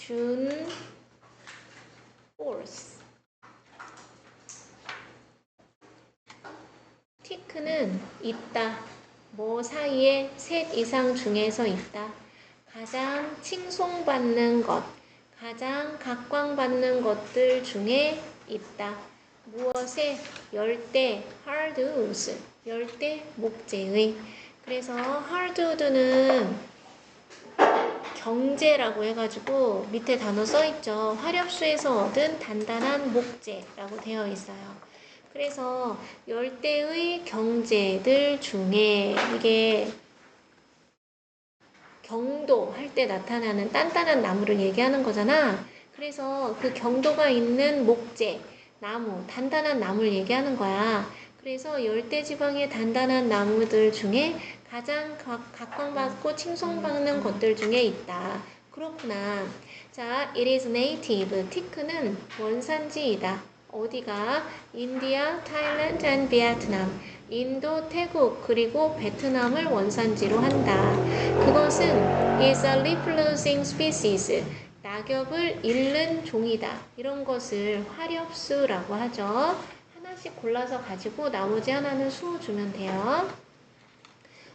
June 4th. tick는 있다. 뭐 사이에 셋 이상 중에서 있다. 가장 칭송받는 것, 가장 각광받는 것들 중에 있다. 무엇에? 열대, hardwoods, 열대 목재의. 그래서 hardwood는 경제라고 해가지고 밑에 단어 써있죠. 화렵수에서 얻은 단단한 목재라고 되어 있어요. 그래서 열대의 경제들 중에 이게 경도 할 때 나타나는 단단한 나무를 얘기하는 거잖아. 그래서 그 경도가 있는 목재, 나무, 단단한 나무를 얘기하는 거야. 그래서 열대지방의 단단한 나무들 중에 가장 각광받고 칭송받는 것들 중에 있다. 그렇구나. 자, it is native. 티크는 원산지이다. 어디가? 인디아, 타일랜드 and 베트남. 인도, 태국, 그리고 베트남을 원산지로 한다. 그것은 is a leaf-losing species. 낙엽을 잃는 종이다. 이런 것을 화렵수라고 하죠. 하나씩 골라서 가지고 나머지 하나는 수어주면 돼요.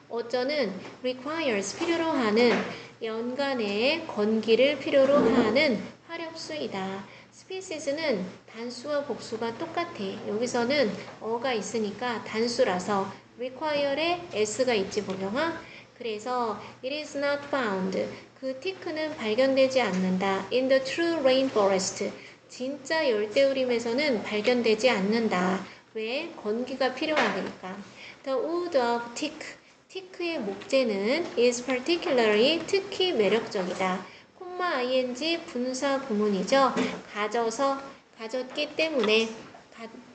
어쩌는 requires 필요로 하는 연간의 건기를 필요로 하는 화렵수이다. species는 단수와 복수가 똑같아. 여기서는 어가 있으니까 단수라서 require에 s가 있지 보경아. 그래서 it is not found. 그 티크는 발견되지 않는다. in the true rainforest. 진짜 열대우림에서는 발견되지 않는다. 왜? 건기가 필요하니까. The wood of teak. 티크의 목재는 is particularly 특히 매력적이다. 콤마 ing 분사 구문이죠. 가졌기 때문에.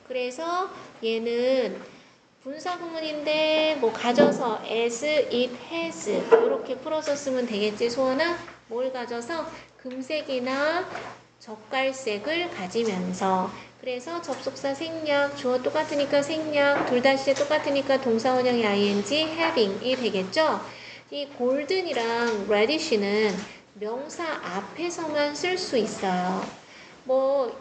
그래서 얘는 분사 구문인데 뭐 가져서 as, it, has 이렇게 풀어서 쓰면 되겠지. 소원아? 뭘 가져서? 금색이나 젓갈색을 가지면서. 그래서 접속사 생략, 주어 똑같으니까 생략, 둘 다시에 똑같으니까 동사원형이 ing, having이 되겠죠? 이 golden이랑 radish는 명사 앞에서만 쓸 수 있어요. 뭐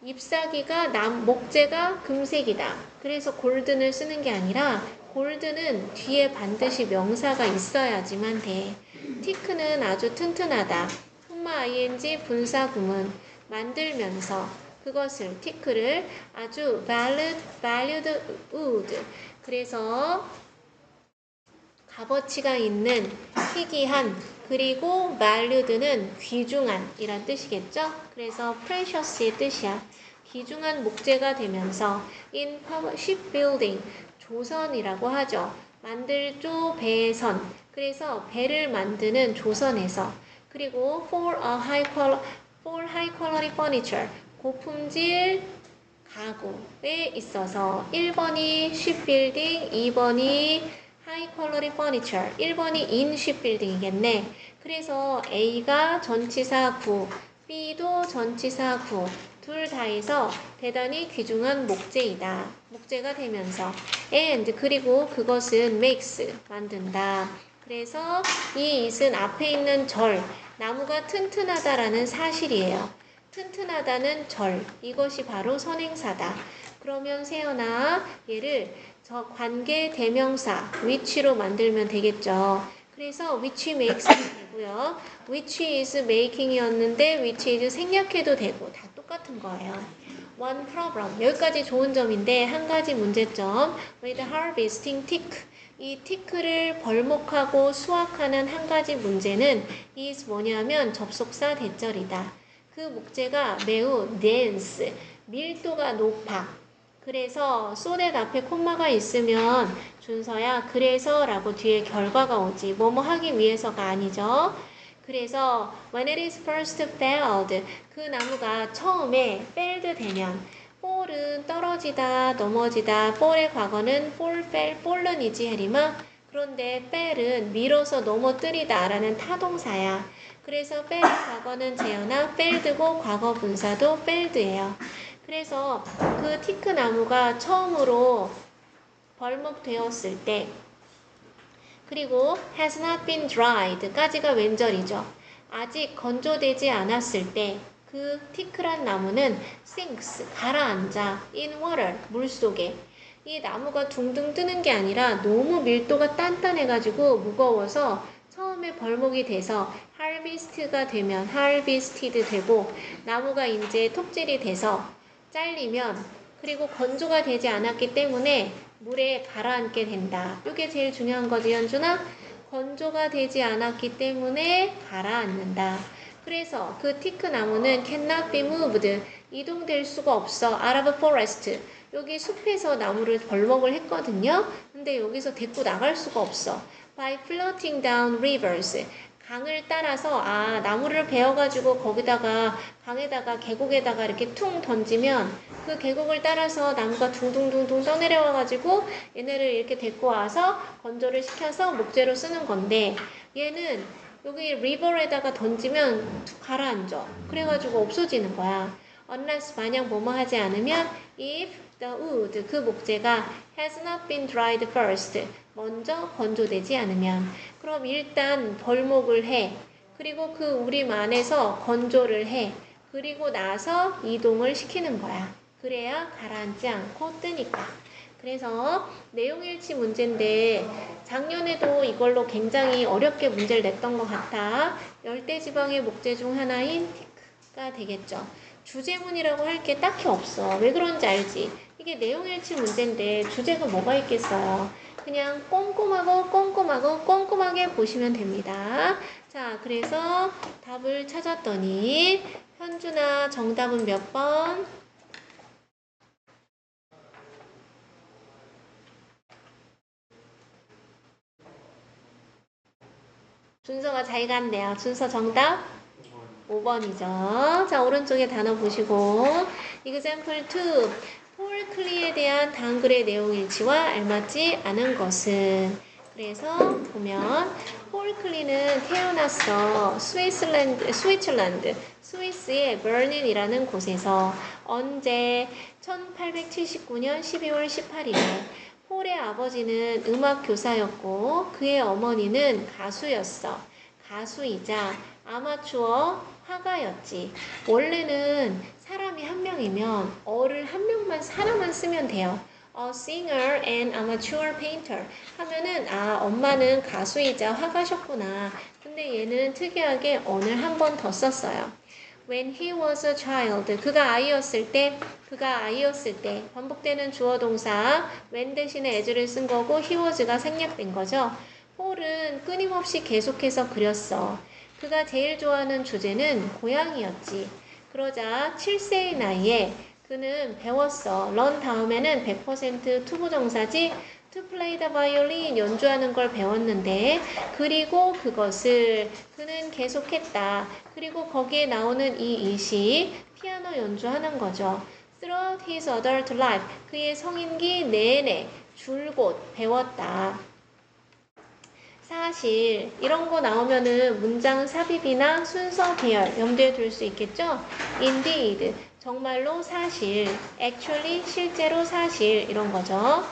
잎사귀가 목재가 금색이다. 그래서 골든을 쓰는 게 아니라 골든은 뒤에 반드시 명사가 있어야지만 돼. 티크는 아주 튼튼하다. 콤마 ing 분사 구문 만들면서 그것을 티크를 아주 valued wood. 그래서 값어치가 있는 희귀한 그리고 valued는 귀중한 이란 뜻이겠죠. 그래서 precious의 뜻이야. 귀중한 목재가 되면서 in shipbuilding 조선이라고 하죠. 만들조 배선. 그래서 배를 만드는 조선에서. 그리고 for high quality furniture 고품질 가구에 있어서 1번이 shipbuilding, 2번이 high quality furniture, 1번이 in shipbuilding이겠네. 그래서 A가 전치사 구, B도 전치사 구, 둘 다에서 대단히 귀중한 목재이다. 목재가 되면서 and 그리고 그것은 makes 만든다. 그래서 이 it은 앞에 있는 절, 나무가 튼튼하다라는 사실이에요. 튼튼하다는 절, 이것이 바로 선행사다. 그러면 세연아, 얘를 저 관계 대명사 which로 만들면 되겠죠. 그래서 which makes 되고요. which is making이었는데 which is 생략해도 되고 다 똑같은 거예요. One problem. 여기까지 좋은 점인데 한 가지 문제점. With harvesting tick. 이 티크를 벌목하고 수확하는 한 가지 문제는 is 뭐냐면 접속사 대절이다. 그 목재가 매우 dense, 밀도가 높아. 그래서 sonnet 앞에 콤마가 있으면 준서야 그래서 라고 뒤에 결과가 오지. 뭐뭐 하기 위해서가 아니죠. 그래서 when it is first felled 그 나무가 처음에 felled 되면 fall은 떨어지다, 넘어지다. fall의 과거는 fall, fell, fallen이지 혜림아. 그런데 fell은 밀어서 넘어뜨리다 라는 타동사야. 그래서 fell의 과거는 재현아 felled고 과거 분사도 felled예요. 그래서 그 티크 나무가 처음으로 벌목되었을 때 그리고 has not been dried 까지가 왼절이죠. 아직 건조되지 않았을 때 그 티크란 나무는 sinks, 가라앉아 in water, 물속에. 이 나무가 둥둥 뜨는 게 아니라 너무 밀도가 단단해가지고 무거워서 처음에 벌목이 돼서 harvest가 되면 harvested 되고 나무가 이제 톱질이 돼서 잘리면 그리고 건조가 되지 않았기 때문에 물에 가라앉게 된다. 이게 제일 중요한 거지, 현준아? 건조가 되지 않았기 때문에 가라앉는다. 그래서 그 티크 나무는 cannot be moved, 이동될 수가 없어. out of forest. 여기 숲에서 나무를 벌목을 했거든요. 근데 여기서 데리고 나갈 수가 없어. by floating down rivers. 강을 따라서 나무를 베어가지고 거기다가 강에다가 계곡에다가 이렇게 퉁 던지면 그 계곡을 따라서 나무가 둥둥둥둥 떠내려와가지고 얘네를 이렇게 데리고 와서 건조를 시켜서 목재로 쓰는 건데 얘는 여기 리버에다가 던지면 툭 가라앉아. 그래가지고 없어지는 거야. unless 만약 뭐뭐 하지 않으면 if the wood 그 목재가 has not been dried first 먼저 건조되지 않으면 그럼 일단 벌목을 해. 그리고 그 우림 안에서 건조를 해. 그리고 나서 이동을 시키는 거야. 그래야 가라앉지 않고 뜨니까. 그래서 내용일치 문제인데 작년에도 이걸로 굉장히 어렵게 문제를 냈던 것 같아. 열대지방의 목재 중 하나인 티크가 되겠죠. 주제문이라고 할 게 딱히 없어. 왜 그런지 알지? 이게 내용일치 문제인데 주제가 뭐가 있겠어요. 그냥 꼼꼼하게 보시면 됩니다. 자, 그래서 답을 찾았더니 현준아 정답은 몇 번? 준서가 잘 갔네요. 준서 정답? 5번이죠. 자, 오른쪽에 단어 보시고 example 2. 폴 클리에 대한 단글의 내용일치와 알맞지 않은 것은 그래서 보면 폴 클리는 태어났어. 스위스의 버린이라는 곳에서 언제 1879년 12월 18일에 폴의 아버지는 음악 교사였고 그의 어머니는 가수였어. 가수이자 아마추어 화가였지. 원래는 사람이 한 명이면 어를 하나만 쓰면 돼요. A singer and amateur painter 하면은 엄마는 가수이자 화가셨구나. 근데 얘는 특이하게 어를 한 번 더 썼어요. When he was a child, 그가 아이였을 때 반복되는 주어 동사 when 대신에 as를 쓴 거고 he was가 생략된 거죠. 폴은 끊임없이 계속해서 그렸어. 그가 제일 좋아하는 주제는 고양이였지. 그러자 7세의 나이에 그는 배웠어. learn 다음에는 100% 투부정사지 to play the violin 연주하는 걸 배웠는데 그리고 그것을 그는 계속했다. 그리고 거기에 나오는 이 일시 피아노 연주하는 거죠. Throughout his adult life 그의 성인기 내내 줄곧 배웠다. 사실 이런 거 나오면은 문장 삽입이나 순서 배열 염두에 둘 수 있겠죠? Indeed 정말로 사실, actually 실제로 사실 이런 거죠.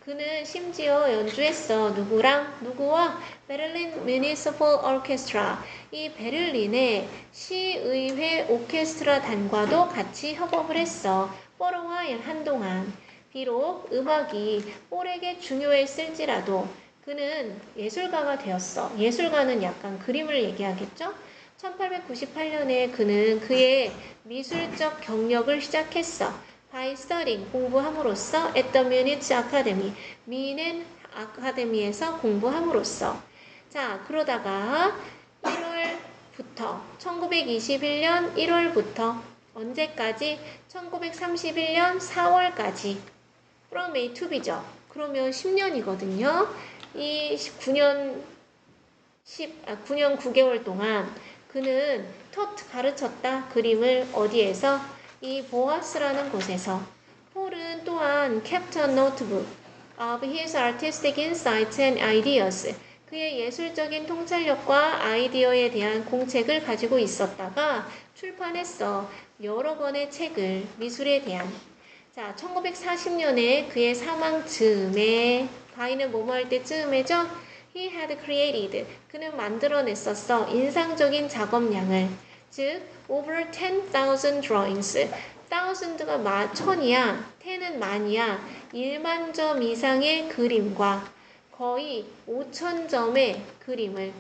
그는 심지어 연주했어. 누구와? 베를린 Municipal Orchestra. 이 베를린의 시의회 오케스트라 단과도 같이 협업을 했어. For a while 한동안. 비록 음악이 폴에게 중요했을지라도 그는 예술가가 되었어. 예술가는 약간 그림을 얘기하겠죠? 1898년에 그는 그의 미술적 경력을 시작했어. By studying, 공부함으로써 at the Munich Academy, 미넨 아카데미에서 공부함으로써. 자, 그러다가 1921년 1월부터 언제까지? 1931년 4월까지 from A to B죠. 그러면 10년이거든요. 이 9년 9개월 동안 그는 가르쳤다. 그림을 어디에서? 이 보아스라는 곳에서. 폴은 또한 kept a notebook of his artistic insights and ideas. 그의 예술적인 통찰력과 아이디어에 대한 공책을 가지고 있었다가 출판했어. 여러 권의 책을 미술에 대한. 자, 1940년에 그의 사망 즈음에 바이는 뭐뭐 할 때 즈음에죠? He had created. 그는 만들어냈었어. 인상적인 작업량을. 즉, over 10,000 drawings. thousand가 천이야. 10은 만이야. 1만 점 이상의 그림과 거의 5천 점의 그림을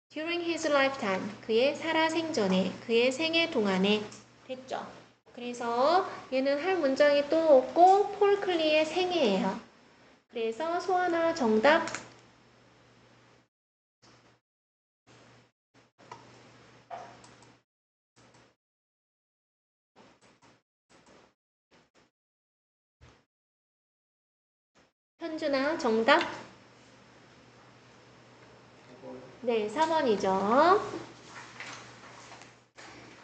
during his lifetime. 그의 살아생전에, 그의 생애 동안에. 됐죠? 그래서 얘는 할 문장이 또 없고 폴 클리의 생애예요. 그래서 소아나 정답. 현준아 정답. 네, 4번이죠.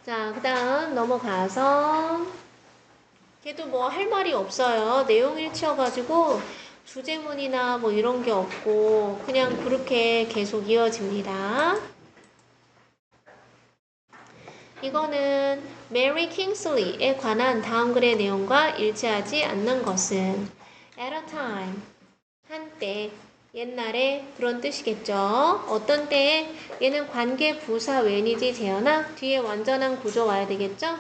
자, 그 다음 넘어가서 걔도 뭐 할 말이 없어요. 내용 일치여가지고 주제문이나 뭐 이런 게 없고 그냥 그렇게 계속 이어집니다. 이거는 메리 킹슬리에 관한 다음 글의 내용과 일치하지 않는 것은 at a time, 한때, 옛날에 그런 뜻이겠죠. 어떤 때에 얘는 관계 부사 when이지 재현아 뒤에 완전한 구조 와야 되겠죠.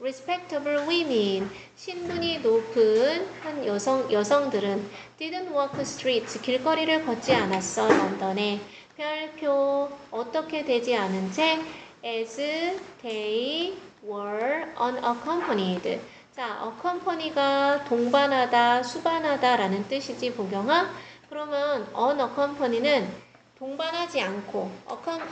respectable women, 신분이 높은 한 여성들은 didn't walk streets, 길거리를 걷지 않았어. 런던에 별표 어떻게 되지 않은 채 as they were unaccompanied. 자, accompany가 동반하다, 수반하다 라는 뜻이지, 보경아. 그러면 unaccompany는 동반하지 않고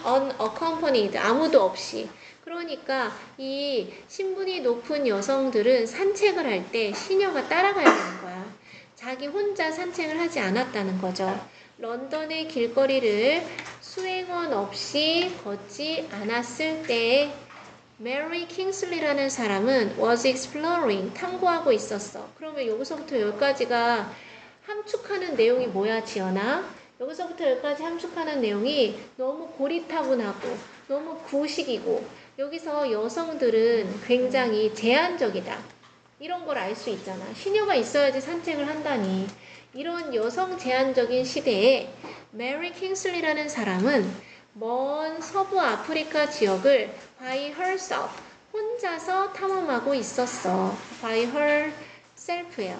unaccompanied, 아무도 없이. 그러니까 이 신분이 높은 여성들은 산책을 할 때 시녀가 따라가야 되는 거야. 자기 혼자 산책을 하지 않았다는 거죠. 런던의 길거리를 수행원 없이 걷지 않았을 때 메리 킹슬리라는 사람은 was exploring, 탐구하고 있었어. 그러면 여기서부터 여기까지가 함축하는 내용이 뭐야, 지연아? 여기서부터 여기까지 함축하는 내용이 너무 고리타분하고 너무 구식이고 여기서 여성들은 굉장히 제한적이다. 이런 걸 알 수 있잖아. 시녀가 있어야지 산책을 한다니. 이런 여성 제한적인 시대에 메리 킹슬리라는 사람은 먼 서부 아프리카 지역을 by herself, 혼자서 탐험하고 있었어. by herself예요.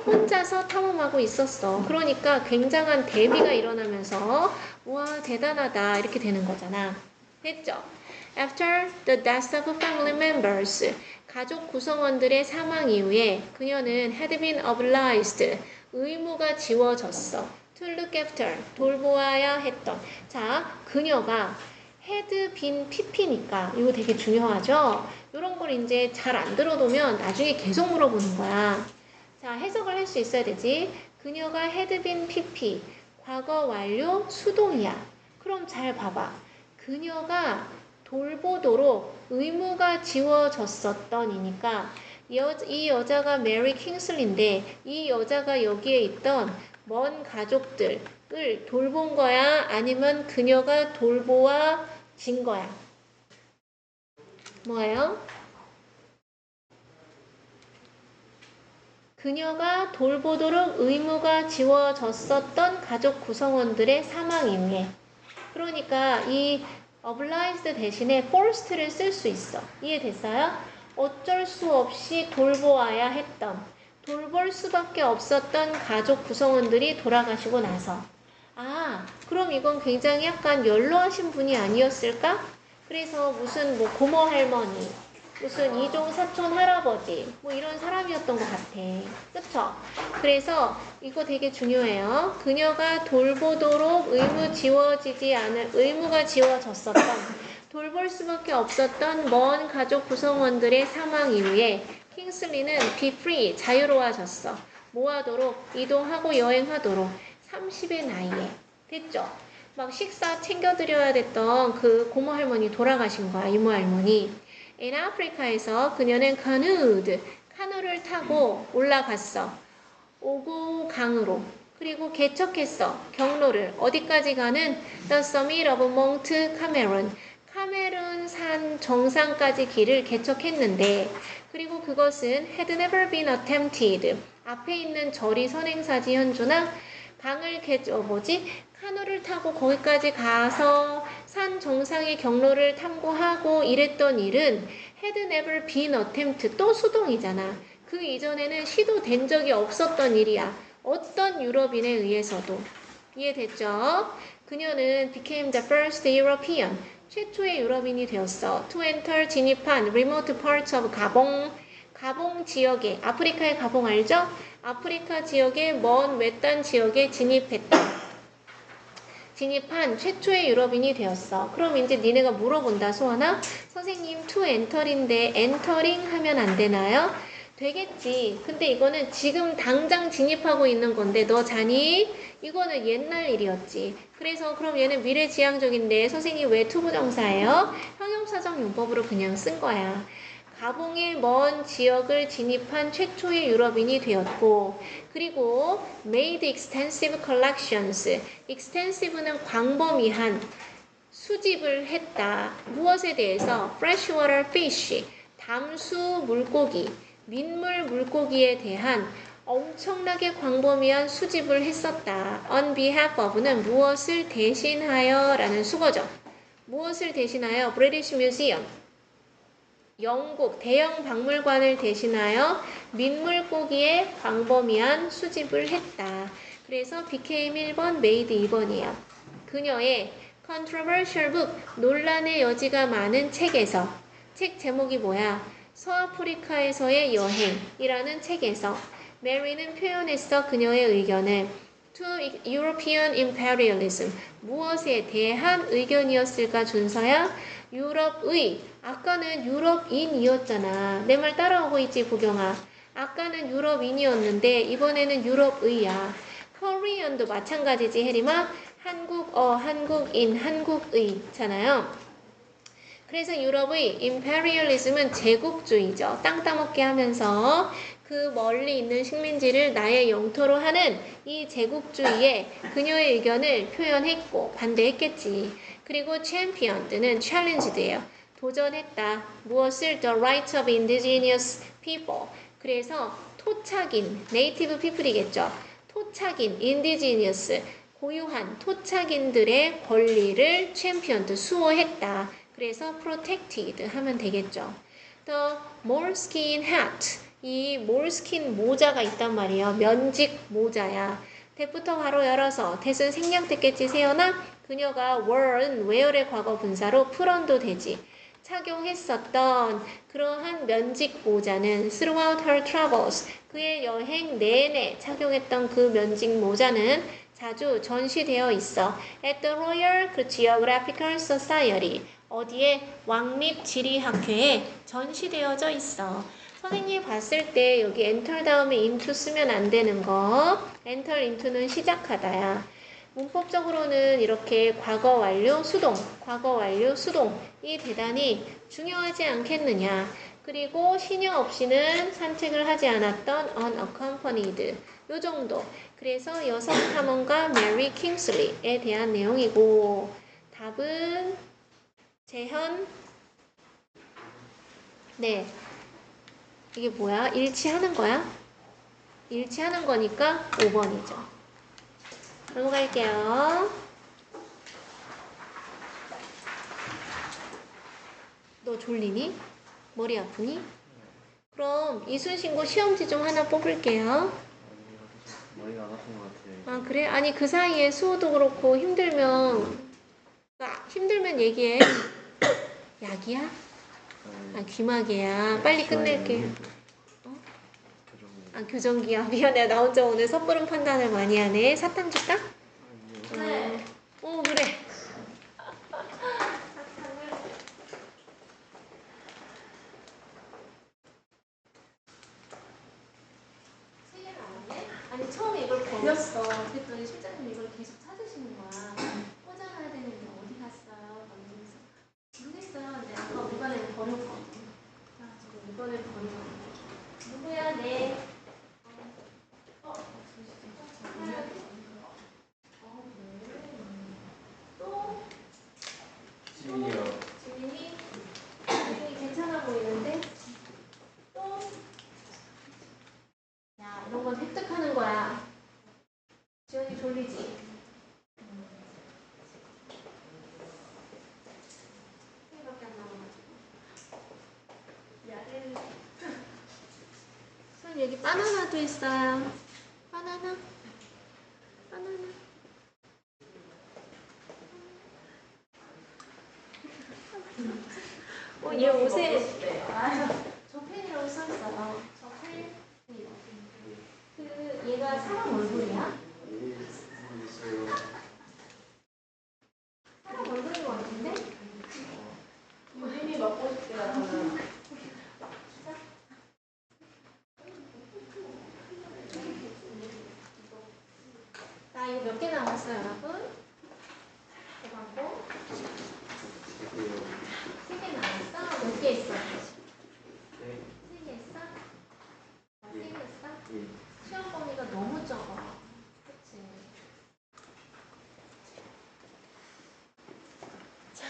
혼자서 탐험하고 있었어. 그러니까 굉장한 대비가 일어나면서 와 대단하다 이렇게 되는 거잖아. 됐죠? After the death of family members, 가족 구성원들의 사망 이후에 그녀는 had been obliged, 의무가 지워졌어. to look after, 돌보아야 했던. 자, 그녀가 had been pp니까 이거 되게 중요하죠? 이런 걸 이제 잘 안 들어두면 나중에 계속 물어보는 거야. 자, 해석을 할 수 있어야 되지. 그녀가 had been pp, 과거 완료 수동이야. 그럼 잘 봐봐. 그녀가 돌보도록 의무가 지워졌었던이니까 이 여자가 메리 킹슬리인데 이 여자가 여기에 있던 먼 가족들을 돌본 거야? 아니면 그녀가 돌보아진 거야? 뭐예요? 그녀가 돌보도록 의무가 지워졌었던 가족 구성원들의 사망 이후에. 그러니까 이 obliged 대신에 forced를 쓸 수 있어. 이해됐어요? 어쩔 수 없이 돌보아야 했던, 돌볼 수밖에 없었던 가족 구성원들이 돌아가시고 나서. 아, 그럼 이건 굉장히 약간 연로하신 분이 아니었을까? 그래서 무슨 뭐 고모 할머니, 무슨 이종 사촌 할아버지 뭐 이런 사람이었던 것 같아. 그쵸? 그래서 이거 되게 중요해요. 그녀가 돌보도록 의무가 지워졌었던, 돌볼 수밖에 없었던 먼 가족 구성원들의 사망 이후에 킹슬리는 be free, 자유로워졌어. 뭐 하도록? 이동하고 여행하도록. 30의 나이에. 됐죠? 막 식사 챙겨드려야 됐던 그 고모 할머니 돌아가신 거야, 이모 할머니. 아프리카에서 그녀는 카누를 타고 올라갔어. 오구 강으로. 그리고 개척했어. 경로를. 어디까지 가는? The summit of Mount Cameroon. 카메룬 산 정상까지 길을 개척했는데 그리고 그것은 had never been attempted. 앞에 있는 절이 선행사지 현주나 산호를 타고 거기까지 가서 산 정상의 경로를 탐구하고 이랬던 일은 had never been attempt, 또 수동이잖아. 그 이전에는 시도된 적이 없었던 일이야. 어떤 유럽인에 의해서도. 이해됐죠? 그녀는 became the first European, 최초의 유럽인이 되었어. to enter, 진입한 remote parts of 가봉 지역에, 아프리카의 가봉 알죠? 아프리카 지역의 먼 외딴 지역에 진입한 최초의 유럽인이 되었어. 그럼 이제 니네가 물어본다, 소원아. 선생님, to enter인데 entering 하면 안 되나요? 되겠지. 근데 이거는 지금 당장 진입하고 있는 건데 너 자니? 이거는 옛날 일이었지. 그래서 그럼 얘는 미래지향적인데 선생님 왜 투부정사예요? 형용사적 용법으로 그냥 쓴 거야. 가봉의 먼 지역을 진입한 최초의 유럽인이 되었고, 그리고 made extensive collections. extensive는 광범위한 수집을 했다. 무엇에 대해서? freshwater fish, 담수 물고기, 민물 물고기에 대한 엄청나게 광범위한 수집을 했었다. on behalf of는 무엇을 대신하여 라는 수거죠. 무엇을 대신하여? British Museum, 영국 대형 박물관을 대신하여 민물고기의 광범위한 수집을 했다. 그래서 became 1번, made 2번이야. 그녀의 controversial book, 논란의 여지가 많은 책에서, 책 제목이 뭐야? 서아프리카에서의 여행이라는 책에서 메리는 표현했어. 그녀의 의견을 to European imperialism, 무엇에 대한 의견이었을까? 준서야, 유럽의, 아까는 유럽인이었잖아. 내 말 따라오고 있지, 보경아. 아까는 유럽인이었는데 이번에는 유럽의야. 코리안도 마찬가지지, 혜림아. 한국어, 한국인, 한국의잖아요. 그래서 유럽의 임페리얼리즘은 제국주의죠. 땅 따먹게 하면서 그 멀리 있는 식민지를 나의 영토로 하는 이 제국주의에 그녀의 의견을 표현했고 반대했겠지. 그리고 championed는 challenge드예요. 도전했다. 무엇을? The rights of indigenous people. 그래서 토착인, native people이겠죠. 토착인, indigenous, 고유한 토착인들의 권리를 championed, 수호했다. 그래서 protected 하면 되겠죠. The moleskin hat, 이 moleskin 모자가 있단 말이에요. 면직 모자야. 대부터 바로 열어서 대은 생략됐겠지, 세연아? 그녀가 were은 wear의 과거 분사로 puton도 되지. 착용했었던 그러한 면직 모자는 throughout her travels, 그의 여행 내내 착용했던 그 면직 모자는 자주 전시되어 있어. at the Royal Geographical Society, 어디에? 왕립지리학회에 전시되어져 있어. 선생님이 봤을 때 여기 enter 다음에 into 쓰면 안 되는 거. enter into는 시작하다야. 문법적으로는 이렇게 과거 완료 수동, 과거 완료 수동이 대단히 중요하지 않겠느냐. 그리고 시녀 없이는 산책을 하지 않았던 unaccompanied, 요 정도. 그래서 여성 탐험가 메리 킹슬리에 대한 내용이고, 답은 재현. 네, 이게 뭐야? 일치하는 거야? 일치하는 거니까 5번이죠. 넘어갈게요. 너 졸리니? 머리 아프니? 그럼 이순신고 시험지 좀 하나 뽑을게요. 머리가 안 아픈 것 같아요. 아, 그래? 아니 그 사이에 수호도 그렇고 힘들면 얘기해. 약이야? 아, 귀마개야. 빨리 끝낼게. 어? 아, 교정기야. 미안해. 나 혼자 오늘 섣부른 판단을 많이 하네. 사탕 줄까? 네. 그래. 아니 처음에 이걸 버렸어. 그랬더니 실장님 이걸 계속 찾으시는 거야. 꽂아놔야 되는데 어디 갔어요? 모르겠어요. 근데 아까 물건을 버렸거든. 아, 지금 물건을 버리거든. 누구야? 네. 여기 바나나도 있어요. 바나나. 얘 옷에 저 펜이라고 써있어요. 저 펜. 얘가 사람 얼굴이야? 사람 얼굴인 것 같은데? 본인이 먹고 싶대요. 나 이거 몇 개 남았어요, 여러분? 이거 3개 남았어? 몇 개 있어? 3개 있어? 3개 있어? 시험 범위가 너무 적어. 그치? 자,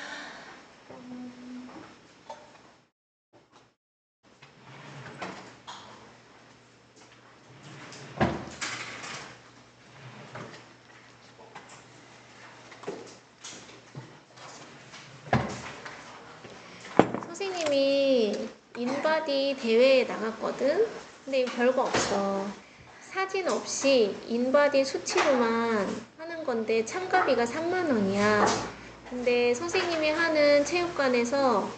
선생님이 인바디 대회에 나갔거든? 근데 이거 별거 없어. 사진 없이 인바디 수치로만 하는 건데 참가비가 3만 원이야. 근데 선생님이 하는 체육관에서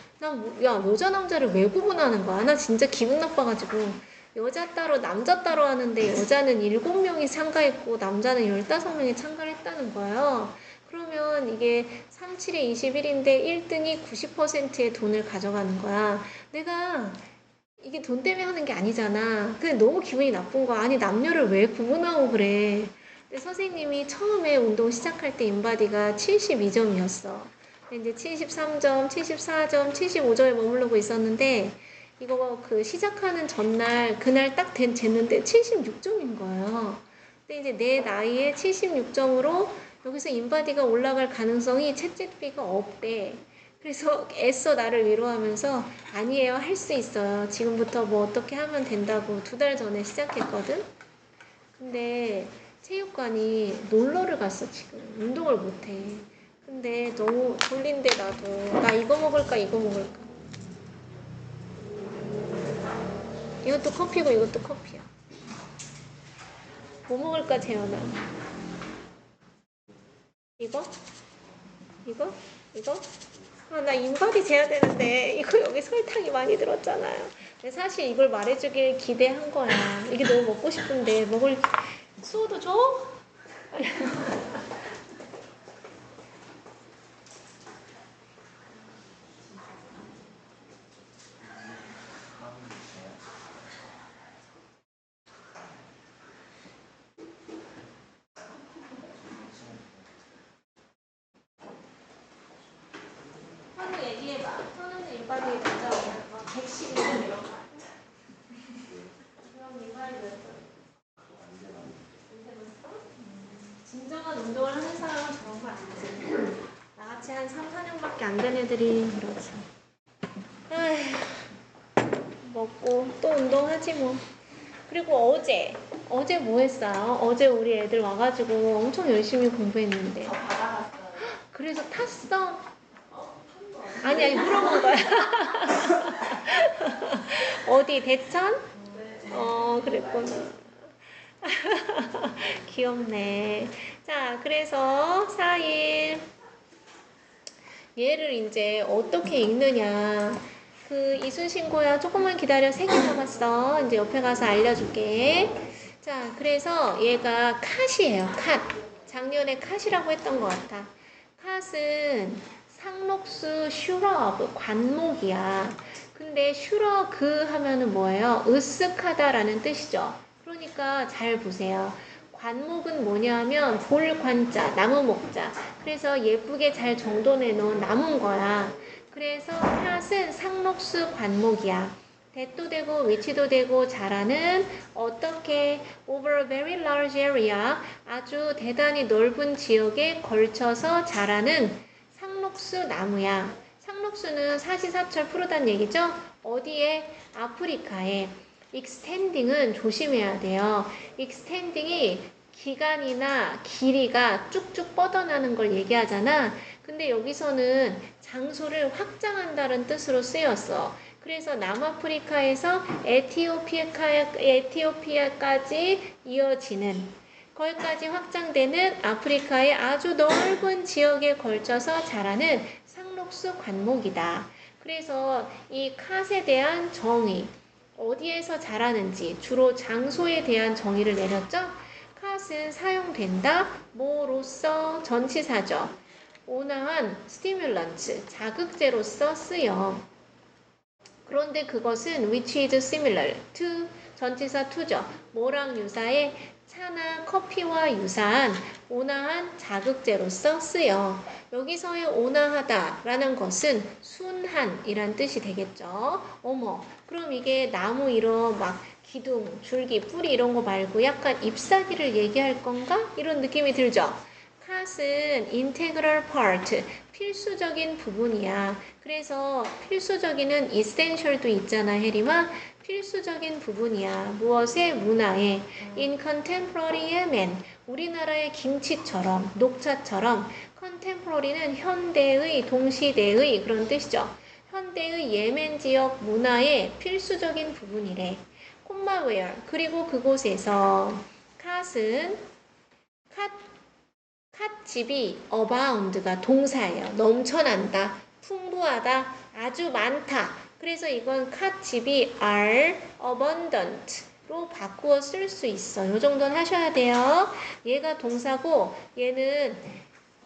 야, 여자 남자를 왜 구분하는 거야? 나 진짜 기분 나빠가지고 여자 따로 남자 따로 하는데 여자는 7명이 참가했고 남자는 15명이 참가를 했다는 거예요. 그러면 이게 37에 21인데 1등이 90%의 돈을 가져가는 거야. 내가 이게 돈 때문에 하는 게 아니잖아. 근데 너무 기분이 나쁜 거야. 아니 남녀를 왜 구분하고 그래. 근데 선생님이 처음에 운동 시작할 때 인바디가 72점이었어. 근데 이제 73점, 74점, 75점에 머무르고 있었는데 이거 그 시작하는 전날 그날 딱 쟀는데 76점인 거예요. 근데 이제 내 나이에 76점으로 여기서 인바디가 올라갈 가능성이 채찍비가 없대. 그래서 애써 나를 위로하면서 아니에요, 할 수 있어요. 지금부터 뭐 어떻게 하면 된다고 2달 전에 시작했거든. 근데 체육관이 놀러를 갔어. 지금 운동을 못해. 근데 너무 졸린데 나도 나 이거 먹을까 이거 먹을까. 이것도 커피고 이것도 커피야. 뭐 먹을까 재현아? 이거? 이거? 이거? 아, 나 인바디 재야 되는데 이거 여기 설탕이 많이 들었잖아요. 근데 사실 이걸 말해주길 기대한 거야. 이게 너무 먹고 싶은데 먹을 수호도 줘? 한번 얘기해봐. 선우는 인바디 몇 점이야? 112점 이런 거. 그럼 인바디 몇 점? 진정한 운동을 하는 사람은 저런 거 아니지. 나같이 한 3, 4년밖에 안 된 애들이 그렇지. 에휴, 먹고 또 운동하지 뭐. 그리고 어제 뭐 했어요? 어제 우리 애들 와가지고 엄청 열심히 공부했는데. 받아갔어요. 그래서 탔어? 아니 물어본 거야. 어디 대천? 그랬구나. 귀엽네. 자, 그래서 4일 얘를 이제 어떻게 읽느냐. 그 이순신고야 조금만 기다려. 3개 남았어. 이제 옆에 가서 알려줄게. 자, 그래서 얘가 캇이에요. 캇. 작년에 캇이라고 했던 것 같아. 캇은 상록수 슈럽 관목이야. 근데 슈러그 하면은 뭐예요? 으쓱하다라는 뜻이죠. 그러니까 잘 보세요. 관목은 뭐냐면 볼관자, 나무 목자. 그래서 예쁘게 잘 정돈해 놓은 나무인 거야. 그래서 팥은 상록수 관목이야. 대도 되고 위치도 되고 자라는 어떻게 over a very large area 아주 대단히 넓은 지역에 걸쳐서 자라는 상록수 나무야. 상록수는 사시사철 푸르단 얘기죠? 어디에? 아프리카에. extending은 조심해야 돼요. extending이 기간이나 길이가 쭉쭉 뻗어나는 걸 얘기하잖아. 근데 여기서는 장소를 확장한다는 뜻으로 쓰였어. 그래서 남아프리카에서 에티오피아까지 이어지는, 거기까지 확장되는 아프리카의 아주 넓은 지역에 걸쳐서 자라는 상록수 관목이다. 그래서 이 캇에 대한 정의, 어디에서 자라는지 주로 장소에 대한 정의를 내렸죠. 캇은 사용된다, 뭐로서 전치사죠. 온화한 스티뮬런트, 자극제로서 쓰여. 그런데 그것은 which is similar to, 전치사 to죠. 뭐랑 유사해? 차나 커피와 유사한 온화한 자극제로서 쓰여. 여기서의 온화하다라는 것은 순한이란 뜻이 되겠죠. 어머, 그럼 이게 나무 이런 막 기둥, 줄기, 뿌리 이런 거 말고 약간 잎사귀를 얘기할 건가? 이런 느낌이 들죠. 캇은 integral part, 필수적인 부분이야. 그래서 필수적인은 essential도 있잖아, 혜림아. 필수적인 부분이야. 무엇의? 문화에. In contemporary Yemen, 우리나라의 김치처럼, 녹차처럼. contemporary는 현대의, 동시대의 그런 뜻이죠. 현대의 예멘 지역 문화의 필수적인 부분이래. 콤마 where, 그리고 그곳에서 캇은 캇집이 abound가 동사예요. 넘쳐난다, 풍부하다, 아주 많다. 그래서 이건 캇집이 are abundant로 바꾸어 쓸 수 있어. 이 정도는 하셔야 돼요. 얘가 동사고 얘는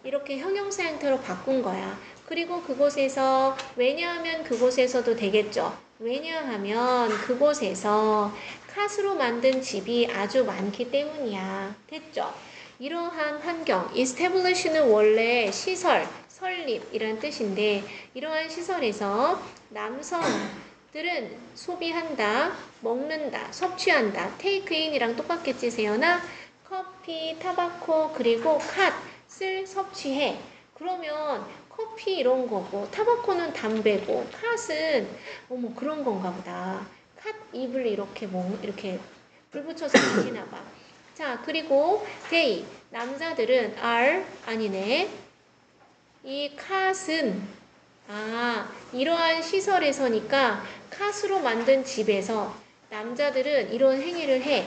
이렇게 형용사 형태로 바꾼 거야. 그리고 그곳에서, 왜냐하면 그곳에서도 되겠죠. 왜냐하면 그곳에서 캇으로 만든 집이 아주 많기 때문이야. 됐죠? 이러한 환경, establish는 원래 시설, 설립이란 뜻인데 이러한 시설에서 남성들은 소비한다, 먹는다, 섭취한다. take in이랑 똑같겠지, 세연아? 커피, 타바코, 그리고 캇을 섭취해. 그러면 커피 이런 거고 타바코는 담배고 캇은 어머 그런 건가 보다. 캇 잎을 이렇게 이렇게 불 붙여서 드시나 봐. 자, 그리고 they, 남자들은 are, 아니네. 이 캇은, 이러한 시설에서니까 캇으로 만든 집에서 남자들은 이런 행위를 해.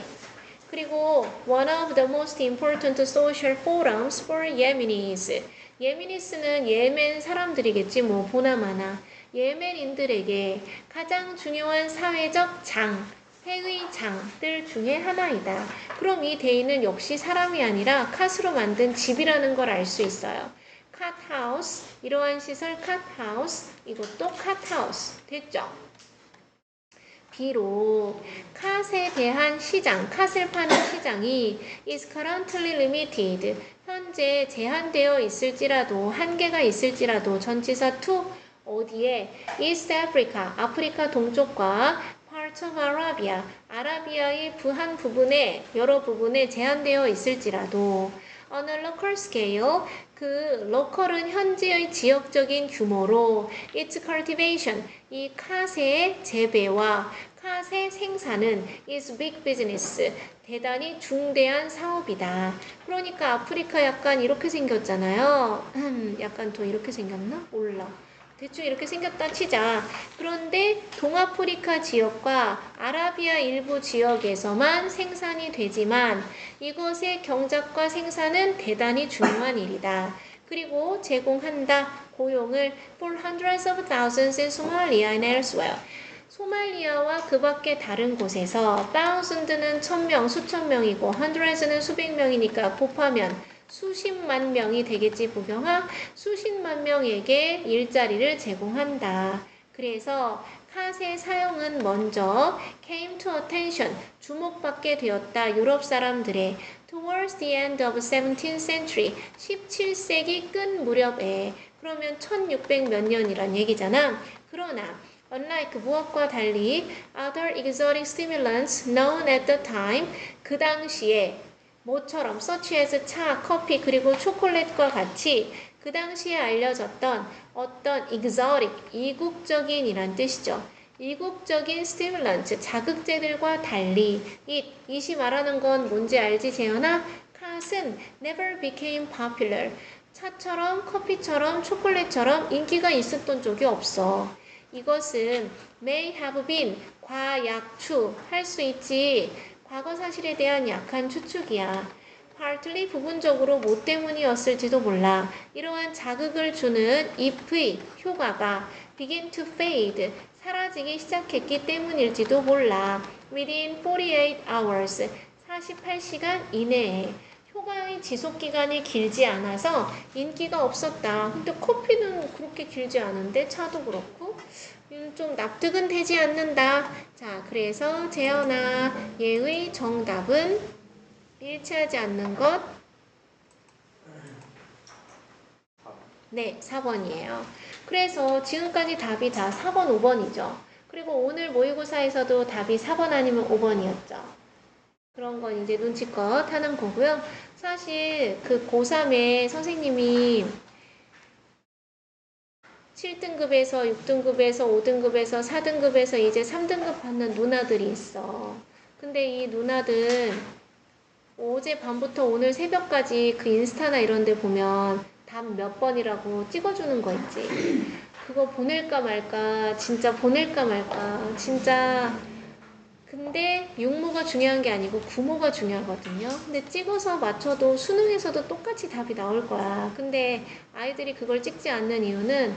그리고 one of the most important social forums for Yemenis. 예미니스는 예멘 사람들이겠지, 뭐 보나마나. 예멘인들에게 가장 중요한 사회적 장, 회의 장들 중에 하나이다. 그럼 이 데이는 역시 사람이 아니라 캇으로 만든 집이라는 걸 알 수 있어요. 캇하우스, 이러한 시설 캇하우스, 이것도 캇하우스. 됐죠? 비록 캇에 대한 시장, 캇을 파는 시장이 is currently limited, 현재 제한되어 있을지라도, 한계가 있을지라도, 전치사 to, 어디에? East Africa, 아프리카 동쪽과 Parts of Arabia, 아라비아의 한 부분에, 여러 부분에 제한되어 있을지라도 on a local scale, 그 lokal은 현지의 지역적인 규모로 its cultivation, 이 캇의 재배와 캇의 생산은 is big business, 대단히 중대한 사업이다. 그러니까 아프리카 약간 이렇게 생겼잖아요. 약간 더 이렇게 생겼나? 몰라. 대충 이렇게 생겼다 치자. 그런데 동아프리카 지역과 아라비아 일부 지역에서만 생산이 되지만 이것의 경작과 생산은 대단히 중요한 일이다. 그리고 제공한다. 고용을 for hundreds of thousands in Somalia and elsewhere. 소말리아와 그 밖의 다른 곳에서 thousand는 1000명, 수천 명이고 hundreds는 수백 명이니까 곱하면 수십만 명이 되겠지, 보경아? 수십만 명에게 일자리를 제공한다. 그래서 캇의 사용은 먼저 came to attention, 주목받게 되었다. 유럽 사람들의 towards the end of 17th century, 17세기 끝 무렵에. 그러면 1600 몇 년이란 얘기잖아. 그러나 unlike 무엇과 달리 other exotic stimulants known at the time, 그 당시에 뭐처럼 such as 차, 커피, 그리고 초콜릿과 같이 그 당시에 알려졌던 어떤 exotic, 이국적인 이란 뜻이죠. 이국적인 stimulant, 자극제들과 달리 이시 말하는 건 뭔지 알지, 재현아? 캇은 never became popular, 차처럼 커피처럼 초콜릿처럼 인기가 있었던 적이 없어. 이것은 may have been 과약추 할 수 있지. 과거 사실에 대한 약한 추측이야. partly 부분적으로 뭐 때문이었을지도 몰라. 이러한 자극을 주는 if의 효과가 begin to fade 사라지기 시작했기 때문일지도 몰라. within 48 hours 48시간 이내에 효과의 지속기간이 길지 않아서 인기가 없었다. 근데 커피는 그렇게 길지 않은데 차도 그렇고 좀 납득은 되지 않는다. 자, 그래서 재현아 얘의 정답은 일치하지 않는 것. 네, 4번이에요. 그래서 지금까지 답이 다 4번, 5번이죠. 그리고 오늘 모의고사에서도 답이 4번 아니면 5번이었죠. 그런 건 이제 눈치껏 하는 거고요. 사실 그 고3에 선생님이 7등급에서 6등급에서 5등급에서 4등급에서 이제 3등급 받는 누나들이 있어. 근데 이 누나들 어제 밤부터 오늘 새벽까지 그 인스타나 이런 데 보면 답 몇 번이라고 찍어주는 거 있지. 그거 보낼까 말까, 진짜 보낼까 말까, 진짜. 근데 육모가 중요한 게 아니고 구모가 중요하거든요. 근데 찍어서 맞춰도 수능에서도 똑같이 답이 나올 거야. 근데 아이들이 그걸 찍지 않는 이유는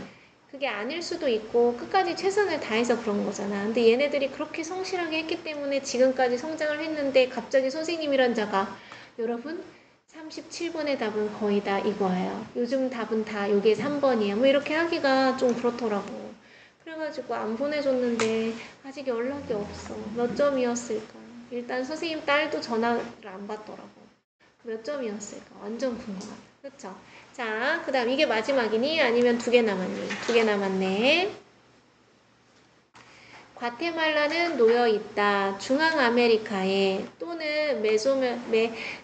그게 아닐 수도 있고 끝까지 최선을 다해서 그런 거잖아. 근데 얘네들이 그렇게 성실하게 했기 때문에 지금까지 성장을 했는데 갑자기 선생님이란 자가 여러분 37번의 답은 거의 다 이거예요. 요즘 답은 다 요게 3번이에요. 뭐 이렇게 하기가 좀 그렇더라고. 그래가지고 안 보내줬는데 아직 연락이 없어. 몇 점이었을까? 일단 선생님 딸도 전화를 안 받더라고. 몇 점이었을까? 완전 궁금하다. 그쵸? 자, 그 다음 이게 마지막이니? 아니면 2개 남았니? 2개 남았네. 과테말라는 놓여있다. 중앙아메리카에 또는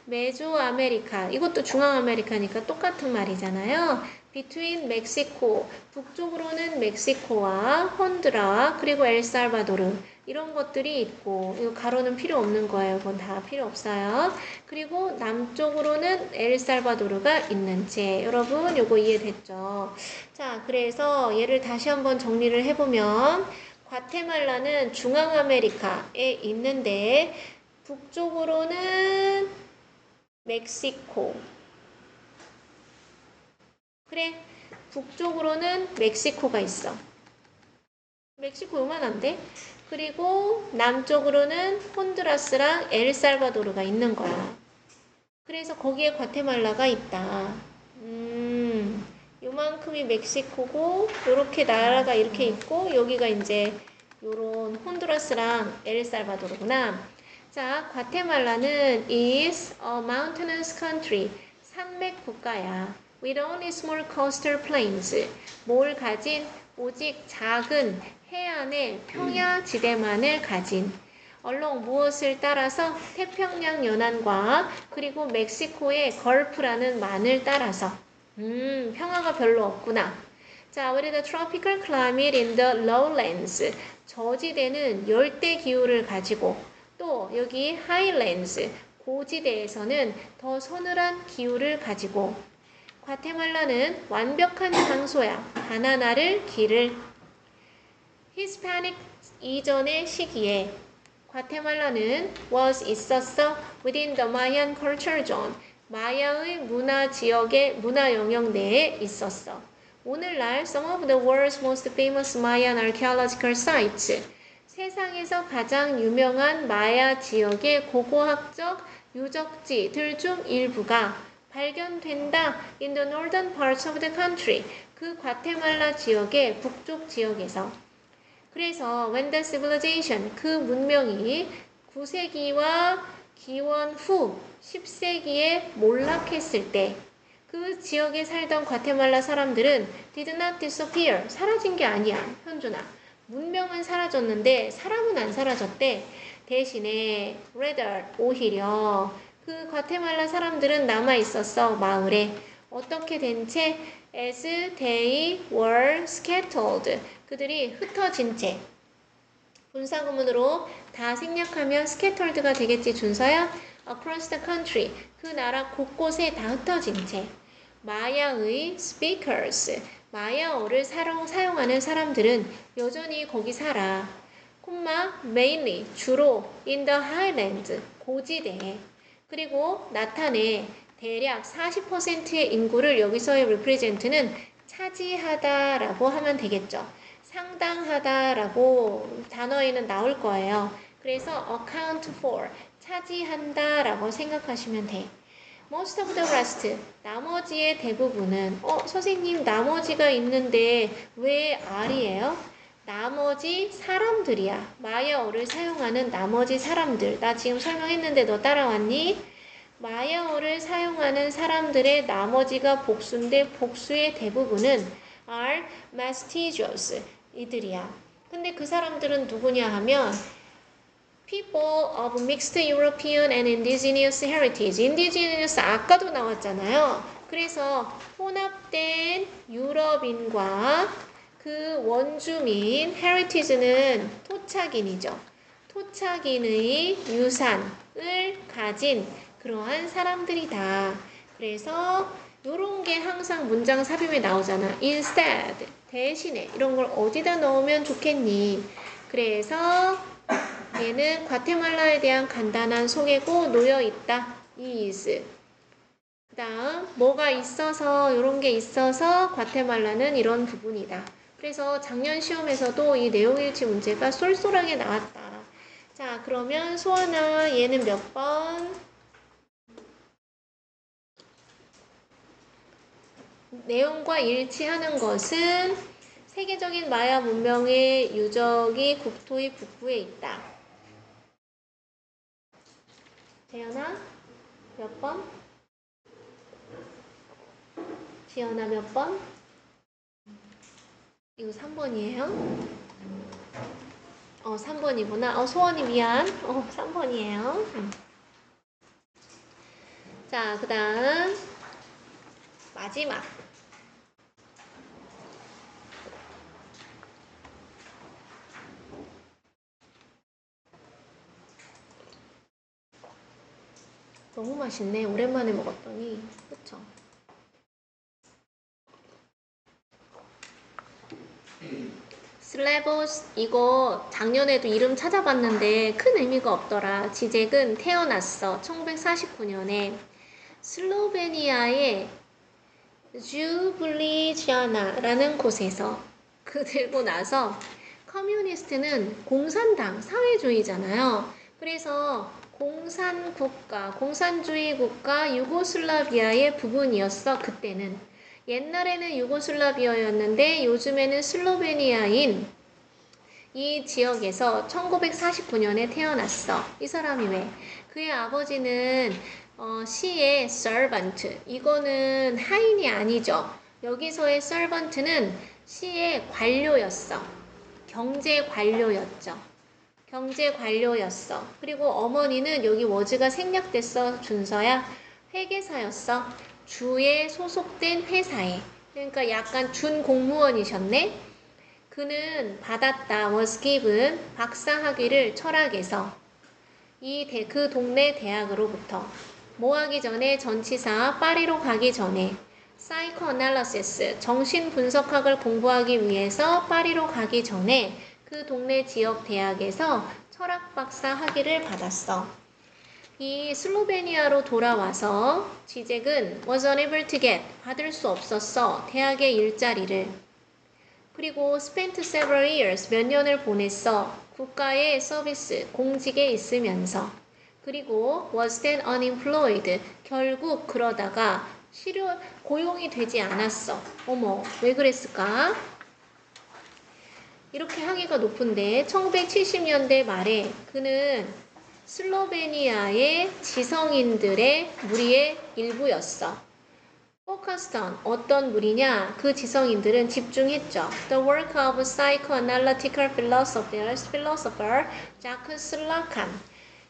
메조아메리카. 이것도 중앙아메리카니까 똑같은 말이잖아요. between 멕시코, 북쪽으로는 멕시코와 혼두라 그리고 엘살바도르 이런 것들이 있고 이거 가로는 필요 없는 거예요. 이건 다 필요 없어요. 그리고 남쪽으로는 엘살바도르가 있는 채 여러분 요거 이해됐죠? 자, 그래서 얘를 다시 한번 정리를 해보면 과테말라는 중앙아메리카에 있는데 북쪽으로는 멕시코 그래 북쪽으로는 멕시코가 있어. 멕시코 요만한데? 그리고 남쪽으로는 혼두라스랑 엘살바도르가 있는 거야. 그래서 거기에 과테말라가 있다. 요만큼이 멕시코고 요렇게 나라가 이렇게 있고 여기가 이제 요런 혼두라스랑 엘살바도르구나. 자, 과테말라는 is a mountainous country. 산맥 국가야. with only small coastal plains. 뭘 가진? 오직 작은 해안의 평야지대만을 가진. 얼렁 무엇을 따라서? 태평양 연안과 그리고 멕시코의 걸프라는 만을 따라서. 평화가 별로 없구나. 자, what is the tropical climate in the lowlands? 저지대는 열대 기후를 가지고 또 여기 highlands, 고지대에서는 더 서늘한 기후를 가지고 과테말라는 완벽한 장소야. 바나나를 기를. 히스패닉 이전의 시기에 과테말라는 was 있었어 within the Mayan culture zone. 마야의 문화 지역의 문화 영역 내에 있었어. 오늘날 some of the world's most famous Mayan archaeological sites. 세상에서 가장 유명한 마야 지역의 고고학적 유적지들 중 일부가 발견된다. in the northern parts of the country. 그 과테말라 지역의 북쪽 지역에서. 그래서 when the civilization, 그 문명이 9세기와 기원 후 10세기에 몰락했을 때 그 지역에 살던 과테말라 사람들은 did not disappear. 사라진 게 아니야. 현준아. 문명은 사라졌는데 사람은 안 사라졌대. 대신에 rather, 오히려 그 과테말라 사람들은 남아있었어. 마을에. 어떻게 된 채? as they were scattered. 그들이 흩어진 채. 분사구문으로 다 생략하면 scattered가 되겠지, 준서야? across the country. 그 나라 곳곳에 다 흩어진 채. 마야의 speakers, 마야어를 사용하는 사람들은 여전히 거기 살아. 콤마 mainly, 주로 in the highlands, 고지대에. 그리고 나타내 대략 40%의 인구를 여기서의 represent는 차지하다라고 하면 되겠죠. 상당하다라고 단어에는 나올 거예요. 그래서 account for, 차지한다라고 생각하시면 돼. Most of the rest, 나머지의 대부분은 선생님 나머지가 있는데 왜 R이에요? 나머지 사람들이야. 마야어를 사용하는 나머지 사람들. 나 지금 설명했는데 너 따라왔니? 마야어를 사용하는 사람들의 나머지가 복수인데 복수의 대부분은 are mestizoes, 이들이야. 근데 그 사람들은 누구냐 하면 people of mixed European and indigenous heritage. indigenous 아까도 나왔잖아요. 그래서 혼합된 유럽인과 그 원주민, heritage는 토착인이죠. 토착인의 유산을 가진 그러한 사람들이다. 그래서 요런 게 항상 문장 삽입에 나오잖아. instead, 대신에 이런 걸 어디다 넣으면 좋겠니? 그래서 얘는 과테말라에 대한 간단한 소개고 놓여있다. is. 그 다음 뭐가 있어서 요런 게 있어서 과테말라는 이런 부분이다. 그래서 작년 시험에서도 이 내용일치 문제가 쏠쏠하게 나왔다. 자, 그러면 소원아 얘는 몇 번? 내용과 일치하는 것은 세계적인 마야 문명의 유적이 국토의 북부에 있다. 재현아 몇 번? 지연아 몇 번? 이거 3번이에요? 3번이구나. 소원이 미안. 3번이에요. 자, 그 다음 마지막. 너무 맛있네. 오랜만에 먹었더니. 그쵸? 슬레보스 이거 작년에도 이름 찾아봤는데 큰 의미가 없더라. 지젝은 태어났어. 1949년에 슬로베니아의 주블리자나라는 곳에서 그들고 나서 커뮤니스트는 공산당, 사회주의잖아요. 그래서 공산주의 국가 유고슬라비아의 부분이었어. 그때는. 옛날에는 유고슬라비아였는데 요즘에는 슬로베니아인 이 지역에서 1949년에 태어났어. 이 사람이 왜? 그의 아버지는 시의 servant. 이거는 하인이 아니죠. 여기서의 servant는 시의 관료였어. 경제 관료였죠. 경제 관료였어. 그리고 어머니는 여기 워즈가 생략됐어. 준서야. 회계사였어. 주에 소속된 회사에. 그러니까 약간 준 공무원이셨네. 그는 받았다. was given. 박사학위를 철학에서. 그 동네 대학으로부터. 뭐 하기 전에 전치사 파리로 가기 전에. 사이코애널리시스. 정신분석학을 공부하기 위해서 파리로 가기 전에 그 동네 지역 대학에서 철학 박사 학위를 받았어. 이 슬로베니아로 돌아와서 지젝은 was unable to get, 받을 수 없었어. 대학의 일자리를. 그리고 spent several years, 몇 년을 보냈어. 국가의 서비스, 공직에 있으면서. 그리고 was then unemployed, 결국 그러다가 고용이 되지 않았어. 어머, 왜 그랬을까? 이렇게 학위가 높은데 1970년대 말에 그는 슬로베니아의 지성인들의 무리의 일부였어. focused on, 어떤 무리냐? 그 지성인들은 집중했죠. The work of psychoanalytical philosopher 자크스 라칸.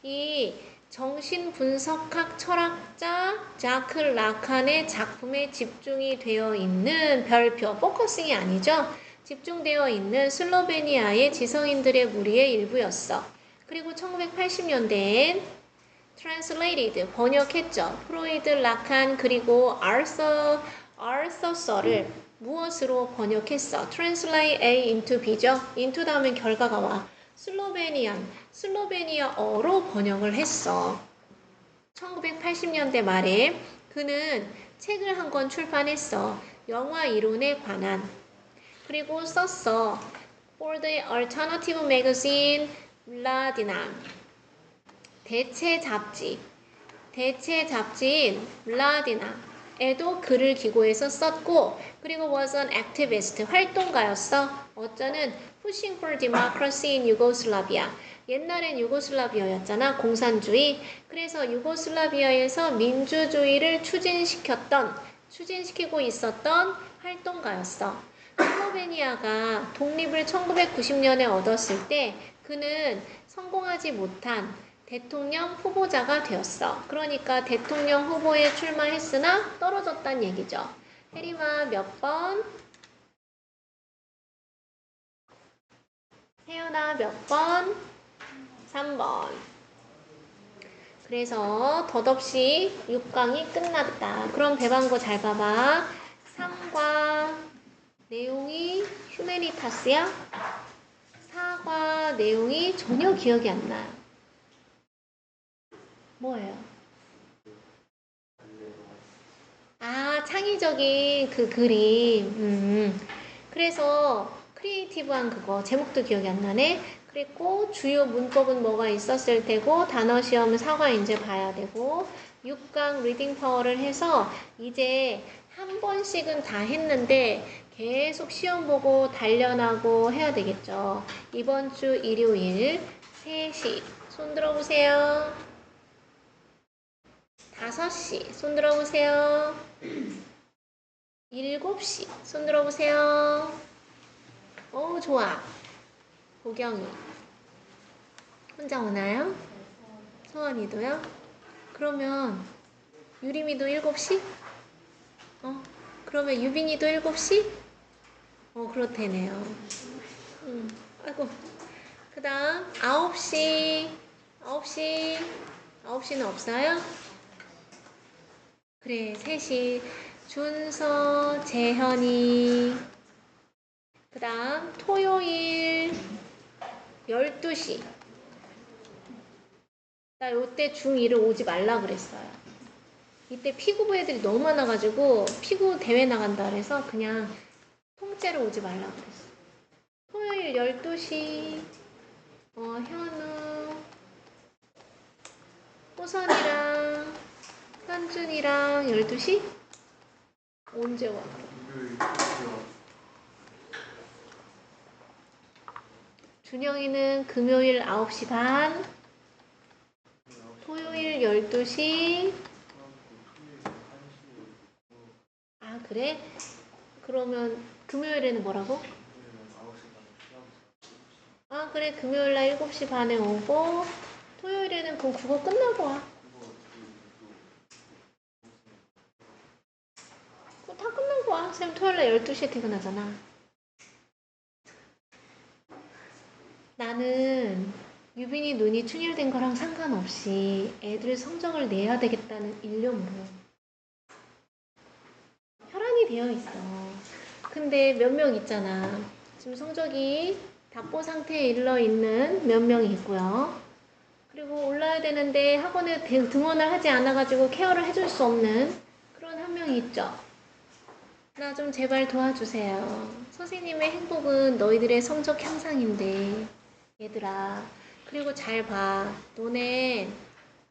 이 정신분석학 철학자 자크 라칸의 작품에 집중이 되어 있는 별표, 포커싱이 아니죠. 집중되어 있는 슬로베니아의 지성인들의 무리의 일부였어. 그리고 1980년대엔 translated, 번역했죠. 프로이드, 라칸, 그리고 아서 are 써서를 무엇으로 번역했어? translate A into B죠? into 다음엔 결과가 와. 슬로베니아어로 번역을 했어. 1980년대 말에 그는 책을 한 권 출판했어. 영화 이론에 관한. 그리고 썼어. For the alternative magazine Mladina. 대체 잡지인 Mladina에도 글을 기고해서 썼고, 그리고 was an activist, 활동가였어. 어쩌는 pushing for democracy in Yugoslavia. 옛날엔 유고슬라비아였잖아, 공산주의. 그래서 유고슬라비아에서 민주주의를 추진시키고 있었던 활동가였어. 슬로베니아가 독립을 1990년에 얻었을 때 그는 성공하지 못한 대통령 후보자가 되었어. 그러니까 대통령 후보에 출마했으나 떨어졌단 얘기죠. 혜림아 몇 번? 혜연아 몇 번? 3번. 그래서 덧없이 6강이 끝났다. 그럼 배방고 잘 봐봐. 3과 내용이 휴메니타스야? 4과 내용이 전혀 기억이 안 나요. 뭐예요? 아, 창의적인 그 그림. 그래서 크리에이티브한 그거 제목도 기억이 안 나네. 그리고 주요 문법은 뭐가 있었을 테고 단어 시험은 4과 이제 봐야 되고 6강 리딩 파워를 해서 이제 한 번씩은 다 했는데 계속 시험 보고 단련하고 해야 되겠죠. 이번 주 일요일 3시 손 들어보세요. 5시 손 들어보세요. 7시 손 들어보세요. 오, 좋아. 보경이 혼자 오나요? 소원이도요? 그러면 유림이도 7시? 그러면 유빈이도 7시? 그렇대네요. 아이고. 그 다음 9시는 없어요? 그래, 3시 준서, 재현이. 그 다음 토요일 12시. 나 요때 중2를 오지 말라 그랬어요. 이때 피구부 애들이 너무 많아가지고 피구 대회 나간다 그래서 그냥 통째로 오지 말라 그랬어. 토요일 12시 현우, 호선이랑 현준이랑 12시? 언제 와? 준영이는 금요일 9시 반, 토요일 12시. 아, 그래? 그러면 금요일에는 뭐라고? 아, 그래. 금요일날 7시 반에 오고 토요일에는 그럼 국어 끝나고 와. 그거 다 끝나고 와. 쌤 토요일날 12시에 퇴근하잖아. 나는 유빈이 눈이 충혈된 거랑 상관없이 애들 성적을 내야 되겠다는 일념으로 혈안이 되어 있어. 근데 몇 명 있잖아. 지금 성적이 답보 상태에 이르러 있는 몇 명이 있고요. 그리고 올라야 되는데 학원에 등원을 하지 않아가지고 케어를 해줄 수 없는 그런 한 명이 있죠. 나 좀 제발 도와주세요. 선생님의 행복은 너희들의 성적 향상인데 얘들아. 그리고 잘 봐. 너네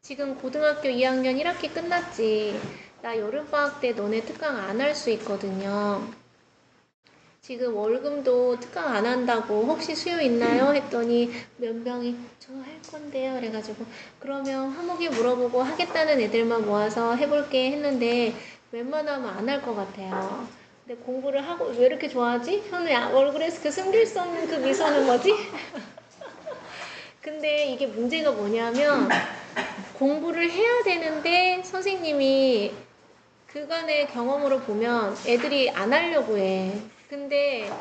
지금 고등학교 2학년 1학기 끝났지. 나 여름방학 때 너네 특강 안 할 수 있거든요. 지금 월금도 특강 안 한다고 혹시 수요 있나요? 했더니 몇 명이 저 할 건데요. 그래가지고 그러면 화목이 물어보고 하겠다는 애들만 모아서 해볼게 했는데 웬만하면 안 할 것 같아요. 근데 공부를 하고 왜 이렇게 좋아하지? 현우야 얼굴에서 그 숨길 수 없는 그 미소는 뭐지? 근데 이게 문제가 뭐냐면 공부를 해야 되는데 선생님이 그간의 경험으로 보면 애들이 안 하려고 해. 근데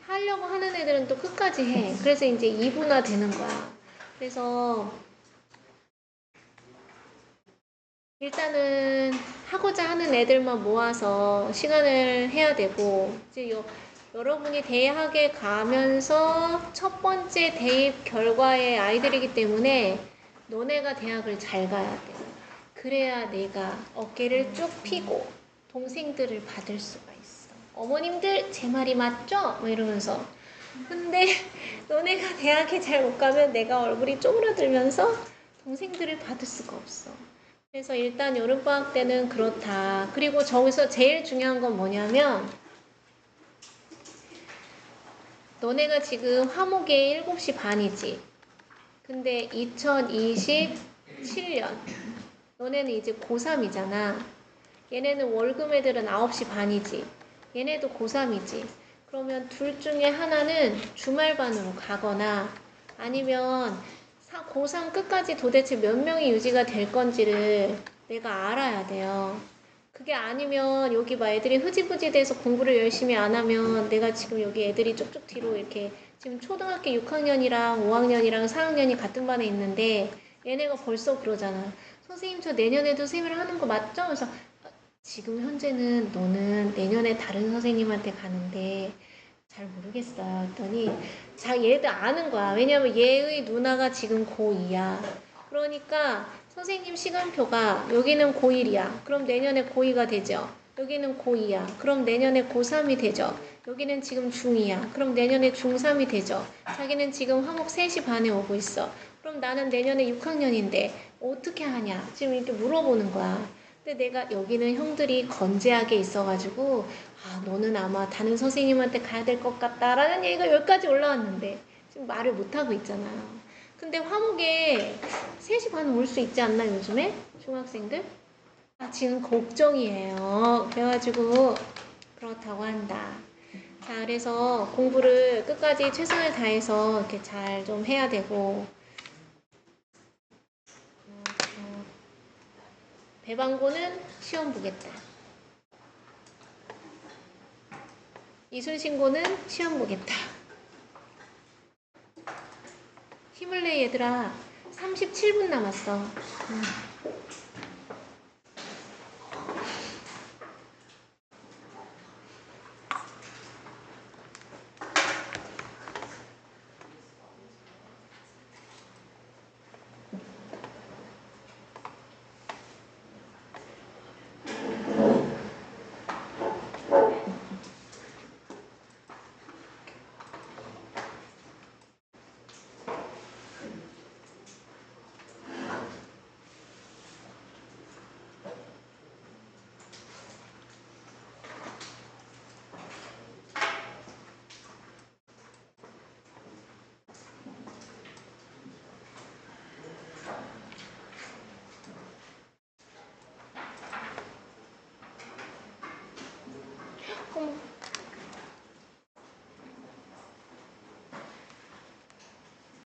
하려고 하는 애들은 또 끝까지 해. 그래서 이제 이분화 되는 거야. 그래서 일단은 하고자 하는 애들만 모아서 시간을 해야 되고, 이제 여러분이 대학에 가면서 첫 번째 대입 결과의 아이들이기 때문에 너네가 대학을 잘 가야 돼. 그래야 내가 어깨를 쭉 펴고 동생들을 받을 수가 있어. 어머님들 제 말이 맞죠? 뭐 이러면서. 근데 너네가 대학에 잘 못 가면 내가 얼굴이 쪼그라들면서 동생들을 받을 수가 없어. 그래서 일단 여름방학 때는 그렇다. 그리고 저기서 제일 중요한 건 뭐냐면 너네가 지금 화목에 7시 반이지. 근데 2027년 너네는 이제 고3이잖아. 얘네는 월급 애들은 9시 반이지. 얘네도 고3이지. 그러면 둘 중에 하나는 주말반으로 가거나 아니면 고3 끝까지 도대체 몇 명이 유지가 될 건지를 내가 알아야 돼요. 그게 아니면 여기 막 애들이 흐지부지 돼서 공부를 열심히 안 하면 내가 지금 여기 애들이 쭉쭉 뒤로 이렇게 지금 초등학교 6학년이랑 5학년이랑 4학년이 같은 반에 있는데 얘네가 벌써 그러잖아. 선생님 저 내년에도 세미를 하는 거 맞죠? 그래서 지금 현재는 너는 내년에 다른 선생님한테 가는데 잘 모르겠어요. 했더니 얘도 아는 거야. 왜냐면 얘의 누나가 지금 고2야. 그러니까 선생님 시간표가 여기는 고1이야. 그럼 내년에 고2가 되죠. 여기는 고2야. 그럼 내년에 고3이 되죠. 여기는 지금 중2야. 그럼 내년에 중3이 되죠. 자기는 지금 화목 3시 반에 오고 있어. 그럼 나는 내년에 6학년인데 어떻게 하냐. 지금 이렇게 물어보는 거야. 근데 내가 여기는 형들이 건재하게 있어가지고 너는 아마 다른 선생님한테 가야 될 것 같다라는 얘기가 여기까지 올라왔는데 지금 말을 못하고 있잖아요. 근데 화목에 3시 반에 올 수 있지 않나 요즘에? 중학생들? 지금 걱정이에요. 그래가지고 그렇다고 한다. 자, 그래서 공부를 끝까지 최선을 다해서 이렇게 잘 좀 해야 되고 배방고는 시험 보겠다. 이순신고는 시험 보겠다. 힘을 내 얘들아. 37분 남았어.